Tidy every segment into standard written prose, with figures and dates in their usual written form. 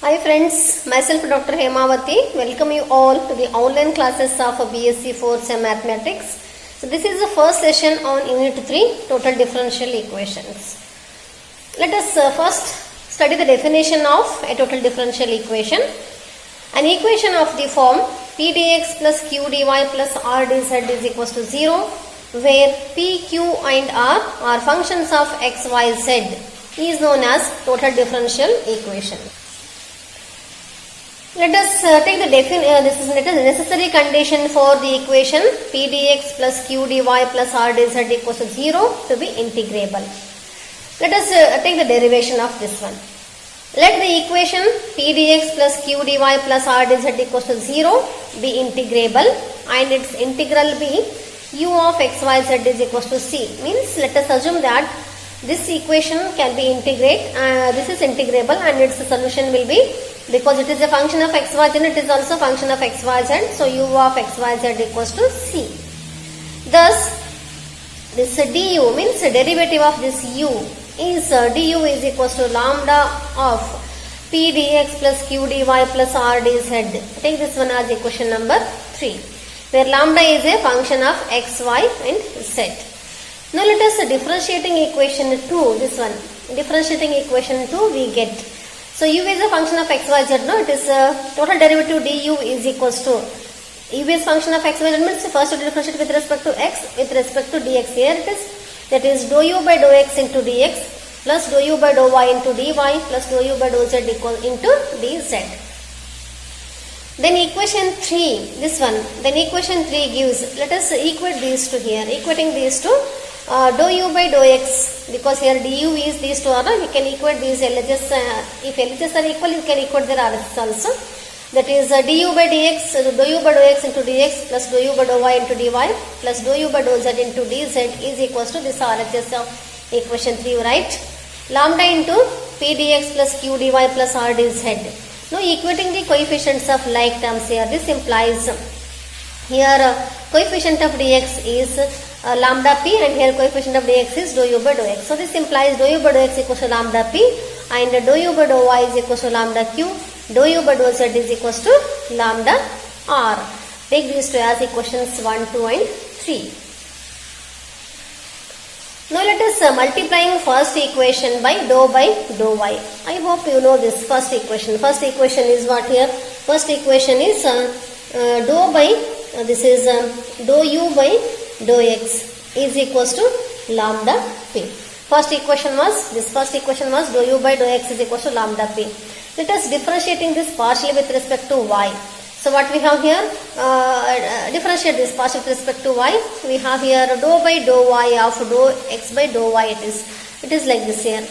Hi friends, myself Dr. Hemavati. Welcome you all to the online classes of BSc 4th Sem Mathematics. So this is the first session on Unit 3, Total Differential Equations. Let us first study the definition of a total differential equation. An equation of the form P dx plus Q dy plus R dz is equals to 0, where P, Q and R are functions of x, y, z is known as total differential equation. Let us take the this is the necessary condition for the equation P dx plus Q dy plus R dz equals to 0 to be integrable. Let us take the derivation of this one. Let the equation P dx plus Q dy plus R dz equals to 0 be integrable and its integral be u of x, y, z is equals to c. Means let us assume that this equation can be this is integrable and its solution will be, because it is a function of x, y, z, it is also a function of x, y, z. So u of x, y, z equals to c. Thus, this du means derivative of this u is du is equals to lambda of p dx plus q dy plus r dz. Take this one as equation number 3, where lambda is a function of x, y and z. Now let us differentiating equation 2, this one, differentiating equation 2 we get. So u is a function of x, y, z, no, it is total derivative du is equals to, u is function of x, y, z means first to differentiate with respect to x, with respect to dx. Here it is, that is dou u by dou x into dx plus dou u by dou y into dy plus dou u by dou z equal into dz. Then equation 3, this one, then equation 3 gives, let us equate these two here, equating these two, dou u by dou x, because here du is these two are, we can equate these LHS, if LHS are equal, you can equate their RHS also. That is du by dx, dou u by dou x into dx plus dou u by dou y into dy plus dou u by dou z into dz is equals to this RHS of equation 3, right? Lambda into p dx plus q dy plus r dz. Now equating the coefficients of like terms here, this implies here coefficient of dx is lambda p and here coefficient of dx is dou u by dou x. So this implies dou u by dou x equals to lambda p and dou u by dou y is equals to lambda q, dou u by dou z is equals to lambda r. Take these two as equations 1, 2 and 3. Now let us multiplying first equation by dou y. I hope you know this first equation. First equation is what here? First equation is dou by, this is dou u by dou x is equals to lambda p. First equation was, this first equation was dou u by dou x is equals to lambda p. Let us differentiating this partially with respect to y. So what we have here, differentiate this partially with respect to y. We have here dou by dou y of dou x by dou y it is like this here.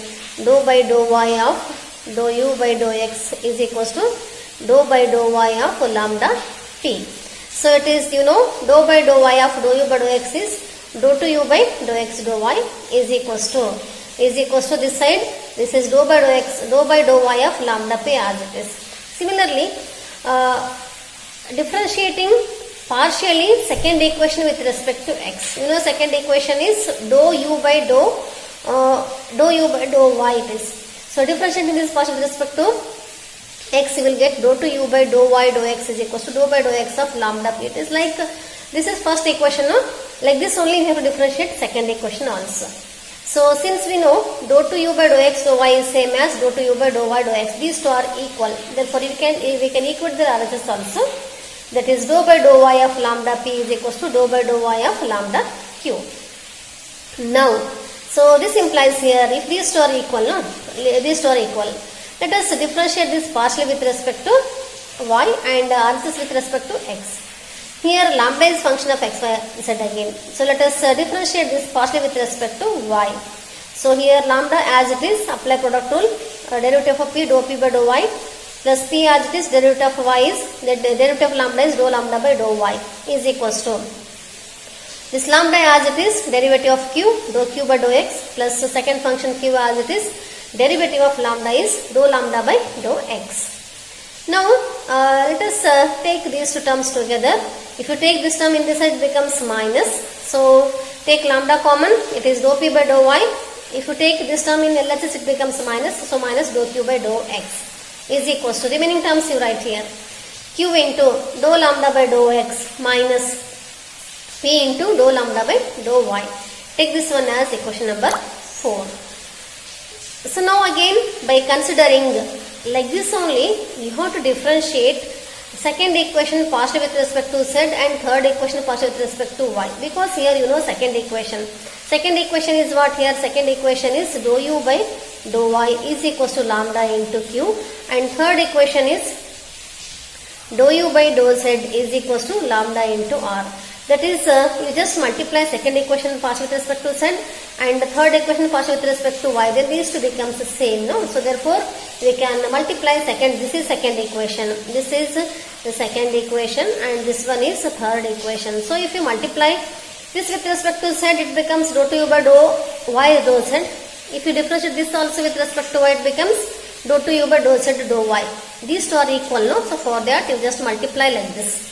Dou by dou y of dou u by dou x is equals to dou by dou y of lambda p. So it is, you know, dou by dou y of dou u by dou x is dou to u by dou x dou y is equals to this side, this is dou by dou x, dou by dou y of lambda p as it is. Similarly, differentiating partially second equation with respect to x. You know, second equation is dou u by dou y it is. So differentiating this partially with respect to x, you will get dou to u by dou y dou x is equals to dou by dou x of lambda p. It is like, this is first equation, no? Like this only we have to differentiate second equation also. So since we know dou to u by dou x dou y is same as dou to u by dou y dou x, these two are equal. Therefore we can equate their RHS also. That is dou by dou y of lambda p is equals to dou by dou y of lambda q. Now, so this implies here, if these two are equal, no? These two are equal. Let us differentiate this partially with respect to y and RHS with respect to x. Here lambda is function of x, y, z again. So let us differentiate this partially with respect to y. So here lambda as it is, apply product rule, derivative of p dou p by dou y plus p as it is, derivative of y is, the derivative of lambda is dou lambda by dou y is equals to this lambda as it is, derivative of q dou q by dou x plus the second function q as it is, derivative of lambda is dou lambda by dou x. Now let us take these two terms together. If you take this term in this side, it becomes minus. So take lambda common, it is dou p by dou y. If you take this term in LHS, it becomes minus. So minus dou q by dou x is equals to, remaining terms you write here, q into dou lambda by dou x minus p into dou lambda by dou y. Take this one as equation number 4. So now again, by considering like this only, you have to differentiate second equation positive with respect to z and third equation positive with respect to y, because here you know second equation. Second equation is what here? Second equation is dou u by dou y is equals to lambda into q, and third equation is dou u by dou z is equals to lambda into r. That is, you just multiply second equation positive with respect to z and the third equation positive with respect to y. Then these two becomes the same, no? So therefore, we can multiply second. This is second equation. This is the second equation, and this one is the third equation. So if you multiply this with respect to z, it becomes dou to u by dou y dou z. If you differentiate this also with respect to y, it becomes dou to u by dou z dou y. These two are equal, no? So for that, you just multiply like this.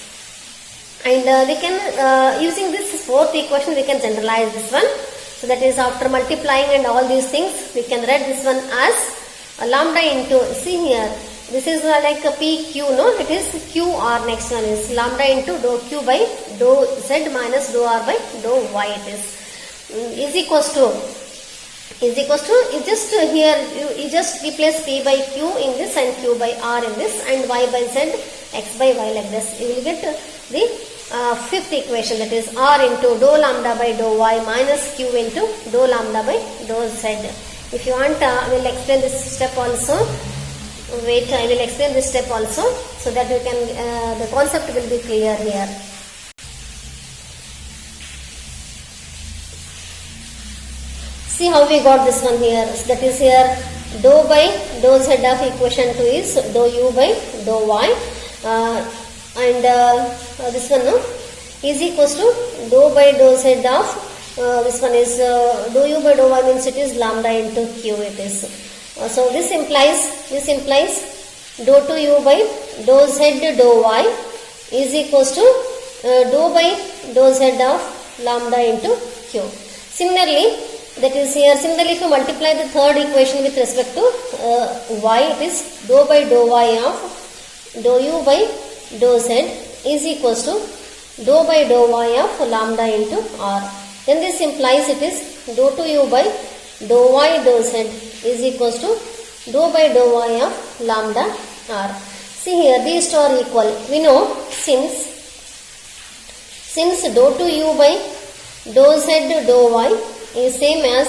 And we can, using this fourth equation, we can generalize this one. So that is, after multiplying and all these things, we can write this one as lambda into, see here, this is like a PQ, no? It is QR. Next one is lambda into dou Q by dou Z minus dou R by dou Y. It is equals to, you just here, you just replace P by Q in this and Q by R in this and Y by Z, X by Y like this. You will get the fifth equation, that is R into dou lambda by dou Y minus Q into dou lambda by dou Z. If you want, I will explain this step also. Wait, I will explain this step also, so that you can, the concept will be clear here. See how we got this one here. That is here, dou by dou Z of equation 2 is dou u by dou y. And this one, no, is equals to dou by dou Z of, this one is dou u by dou y, means it is lambda into q it is. So this implies dou to u by dou Z dou y is equals to dou by dou Z of lambda into q. Similarly, that is here, similarly if you multiply the third equation with respect to y, it is dou by dou y of dou u by dou Z is equals to dou by dou y of lambda into r. Then this implies it is dou to u by dou y dou Z is equals to dou by dou y of lambda r. See here, these two are equal. We know since dou to u by dou Z dou y is same as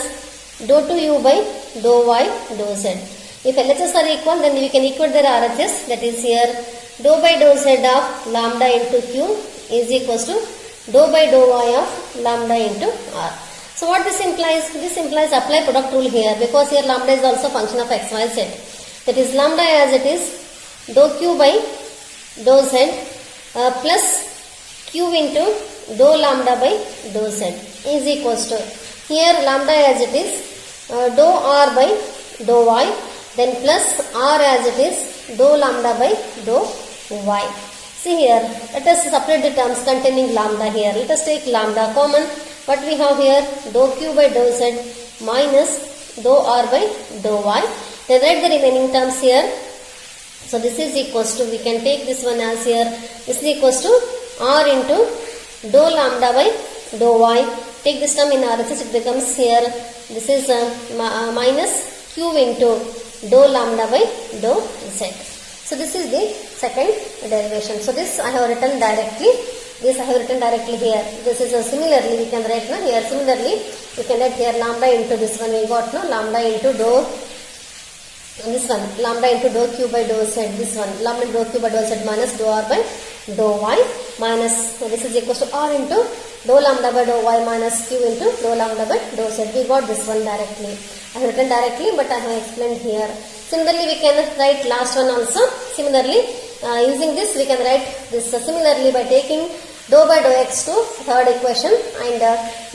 dou to u by dou y dou Z. If LHS are equal, then we can equate their RHS. That is here, dou by dou Z of lambda into q is equals to dou by dou y of lambda into r. So what this implies? This implies apply product rule here, because here lambda is also function of x, y, z. That is lambda as it is dou q by dou z plus q into dou lambda by dou z is equals to, here lambda as it is dou r by dou y, then plus r as it is dou lambda by dou y. See here, let us separate the terms containing lambda here. Let us take lambda common. What we have here, dou q by dou z minus dou r by dou y. Then write the remaining terms here. So this is equals to, we can take this one as here, this is equals to r into dou lambda by dou y. Take this term in RHS, it becomes here, this is minus q into dou lambda by dou z. So this is the second derivation. So this I have written directly. This I have written directly here. This is similarly we can write now here. Similarly we can write here lambda into this one we got no, lambda into dou, this one lambda into dou q by dou z, this one lambda into dou q by dou z minus dou r by dou y minus, this is equals to r into dou lambda by dou y minus q into dou lambda by dou z. We got this one directly. I have written directly, but I have explained here. Similarly, we can write last one also. Similarly, using this we can write this similarly by taking dou by dou x to third equation and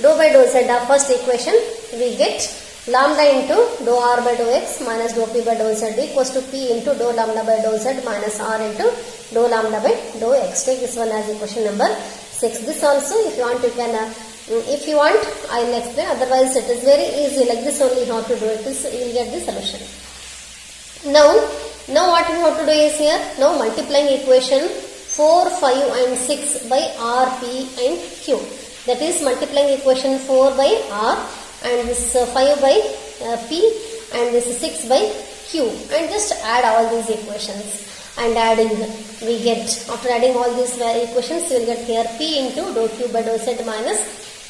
dou by dou z of first equation. We get lambda into dou r by dou x minus dou p by dou z equals to p into dou lambda by dou z minus r into dou lambda by dou x. Take this one as equation number 6. This also, if you want, you can, if you want, I will explain. Otherwise, it is very easy. Like this only, how to do it. This you will get the solution. Now, Now what we have to do is here, now multiplying equation 4, 5 and 6 by R, P and Q. That is multiplying equation 4 by R and this 5 by P and this 6 by Q, and just add all these equations. And adding, we get, after adding all these equations, you will get here P into dou Q by dou Z minus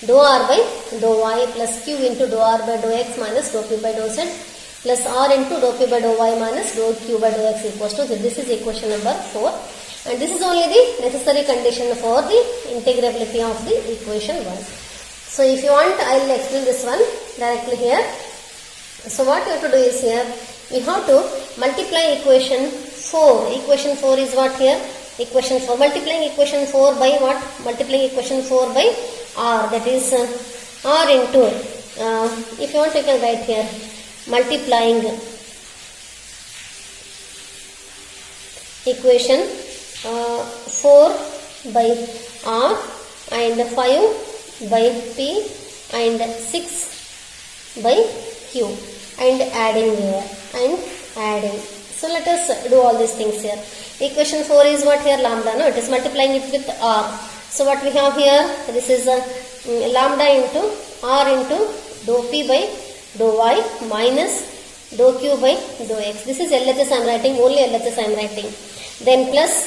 dou R by dou Y plus Q into dou R by dou X minus dou P by dou Z plus R into dou P by dou Y minus dou Q by dou X equals to Z. This is equation number 4. And this is only the necessary condition for the integrability of the equation 1. So if you want, I will explain this one directly here. So what you have to do is here, we have to multiply equation 4. Equation 4 is what here? Equation 4. Multiplying equation 4 by what? Multiplying equation 4 by R. That is R into, if you want you can write here, multiplying equation 4 by R and 5 by P and 6 by Q, and adding here and adding. So let us do all these things here. Equation 4 is what here? Lambda. No, it is multiplying it with R. So what we have here? This is lambda into R into dou P by dou Y minus dou Q by dou X. This is LHS I am writing, only LHS I am writing. Then plus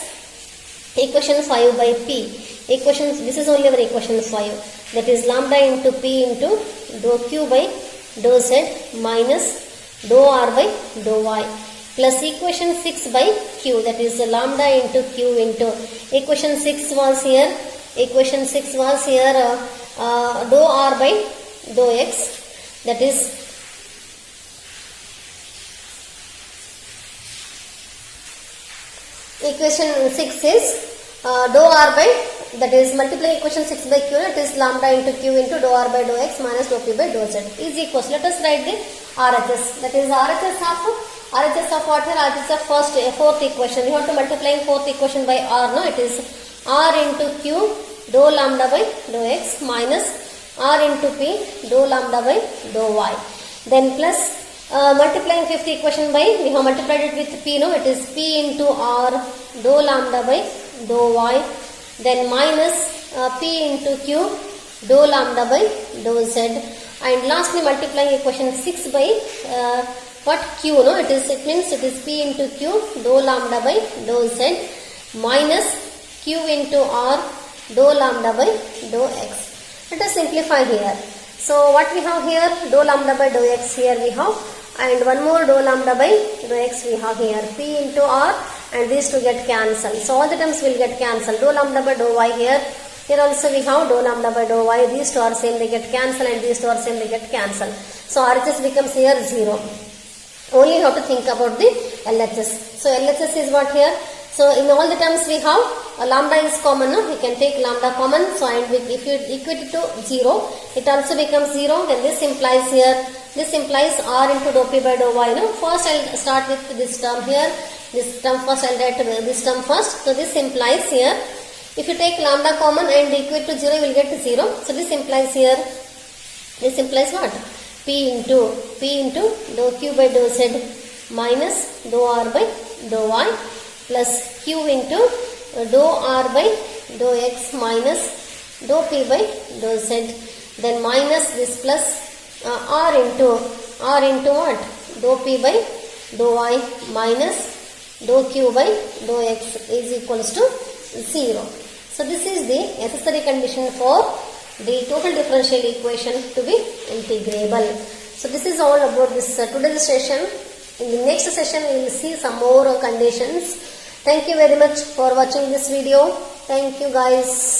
equation 5 by P. Equation, this is only our equation 5. That is lambda into P into dou Q by dou Z minus dou R by dou Y plus equation 6 by Q, that is lambda into Q into equation 6 was here, equation 6 was here dou R by dou X, that is equation 6 is dou R by, that is multiplying equation 6 by Q, it is lambda into Q into dou R by dou X minus dou P by dou Z is equals. Let us write the RHS, that is RHS of what here? RHS of fourth equation. We have to multiply fourth equation by R. No, it is R into Q dou lambda by dou X minus R into P dou lambda by dou Y. Then plus multiplying fifth equation by, we have multiplied it with P. No, it is P into R dou lambda by dou Y. Then minus P into Q dou lambda by dou Z. And lastly multiplying equation 6 by what? Q. No, it means it is P into Q dou lambda by dou Z minus Q into R dou lambda by dou X. Let us simplify here. So what we have here? Dou lambda by dou X here we have, and one more dou lambda by dou X we have here. P into R, and these two get cancelled. So all the terms will get cancelled. Dou lambda by dou Y here. Here also we have dou lambda by dou Y. These two are same, they get cancelled, and these two are same, they get cancelled. So RHS becomes here 0. Only you have to think about the LHS. So LHS is what here? So in all the terms we have lambda is common. No? We can take lambda common. So and if you equate it to 0, it also becomes 0. Then this implies here, this implies R into dou P by dou Y. No? First I will start with this term here. This term first, I will write this term first. So this implies here, if you take lambda common and equate to 0, you will get 0. So this implies here, this implies what? P into dou Q by dou Z minus dou R by dou Y plus Q into dou R by dou X minus dou P by dou Z. Then minus this plus R into what? Dou P by dou Y minus dou Q by dou X is equals to 0. So this is the necessary condition for the total differential equation to be integrable. So this is all about this today's session. In the next session we will see some more conditions. Thank you very much for watching this video. Thank you guys.